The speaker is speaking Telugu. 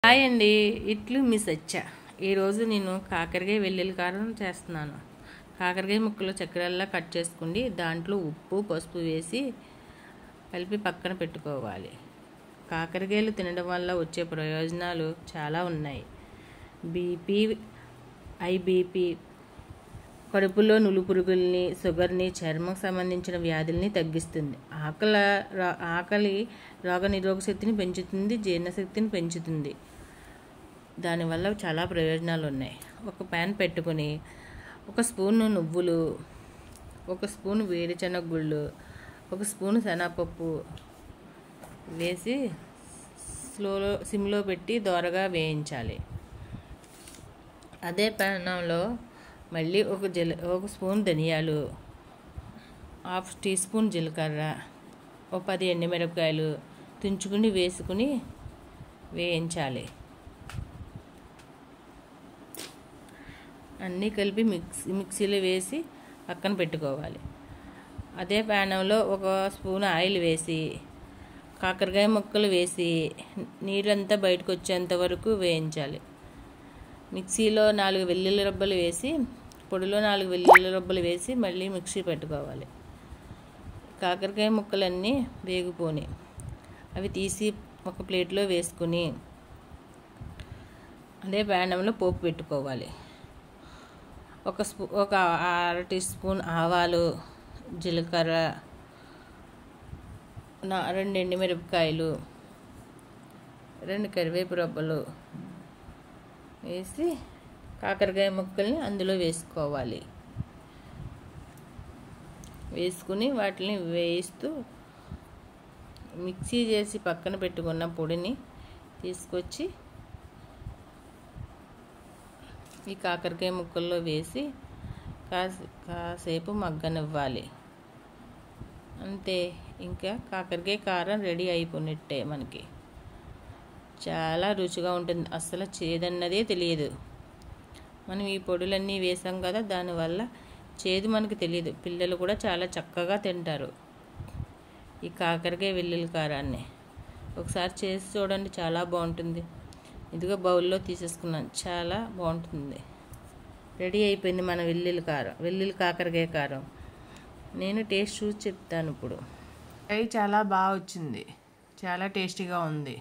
హాయ్ అండి, ఇట్లు మీ సచ్చ. ఈరోజు నేను కాకరకాయ వెల్లుల్లి కారం చేస్తున్నాను. కాకరకాయ ముక్కలు చక్కెరల్లా కట్ చేసుకుని దాంట్లో ఉప్పు పసుపు వేసి కలిపి పక్కన పెట్టుకోవాలి. కాకరకాయలు తినడం వల్ల వచ్చే ప్రయోజనాలు చాలా ఉన్నాయి. బీపీ, ఐబీపీ, కడుపులో నులుపురుగుల్ని, షుగర్ని, చర్మం సంబంధించిన వ్యాధుల్ని తగ్గిస్తుంది. ఆకలి రోగనిరోధక శక్తిని పెంచుతుంది, జీర్ణశక్తిని పెంచుతుంది. దానివల్ల చాలా ప్రయోజనాలు ఉన్నాయి. ఒక ప్యాన్ పెట్టుకొని 1 స్పూను నువ్వులు, 1 స్పూను వేరుశనగ గుళ్ళు, 1 స్పూను శనగపప్పు వేసి సిమ్లో పెట్టి దోరగా వేయించాలి. అదే ప్యాన్లో మళ్ళీ 1 స్పూన్ ధనియాలు, 1/2 టీ స్పూన్ జీలకర్ర, 10 ఎండుమిరపకాయలు తుంచుకుని వేసుకుని వేయించాలి. అన్నీ కలిపి మిక్సీలో వేసి పక్కన పెట్టుకోవాలి. అదే ప్యాన్లో 1 స్పూన్ ఆయిల్ వేసి కాకరకాయ ముక్కలు వేసి నీరంతా బయటకు వచ్చేంత వరకు వేయించాలి. మిక్సీలో 4 వెల్లుల్లి రబ్బలు వేసి పొడిలో 4 వెల్లుల్లి రబ్బలు వేసి మళ్ళీ మిక్సీ పెట్టుకోవాలి. కాకరకాయ ముక్కలన్నీ వేగిపోని అవి తీసి ఒక ప్లేట్లో వేసుకుని అదే ప్యాన్లో పోపు పెట్టుకోవాలి. 1/2 టీ స్పూన్ ఆవాలు, జీలకర్ర, 2 ఎండుమిరపకాయలు, 2 కరివేపు రబ్బలు వేసి కాకరకాయ ముక్కల్ని అందులో వేసుకోవాలి. వేసుకుని వాటిని వేయిస్తూ మిక్సీ చేసి పక్కన పెట్టుకున్న పొడిని తీసుకొచ్చి ఈ కాకరకాయ ముక్కల్లో వేసి కాసేపు మగ్గనివ్వాలి. అంతే, ఇంకా కాకరకాయ కారం రెడీ అయిపోయినట్టే. మనకి చాలా రుచిగా ఉంటుంది, అస్సలు చేదన్నదే తెలియదు. మనం ఈ పొడులన్నీ వేసాం కదా, దానివల్ల చేదు మనకు తెలియదు. పిల్లలు కూడా చాలా చక్కగా తింటారు ఈ కాకరకాయ వెల్లుల్లి కారాన్ని. ఒకసారి చేసి చూడండి, చాలా బాగుంటుంది. ఇదిగో బౌల్లో తీసేసుకున్నాను, చాలా బాగుంటుంది. రెడీ అయిపోయింది మన వెల్లుల్లి కాకరకాయ కారం. నేను టేస్ట్ చూసి చెప్తాను ఇప్పుడు. అది చాలా బాగా వచ్చింది, చాలా టేస్టీగా ఉంది.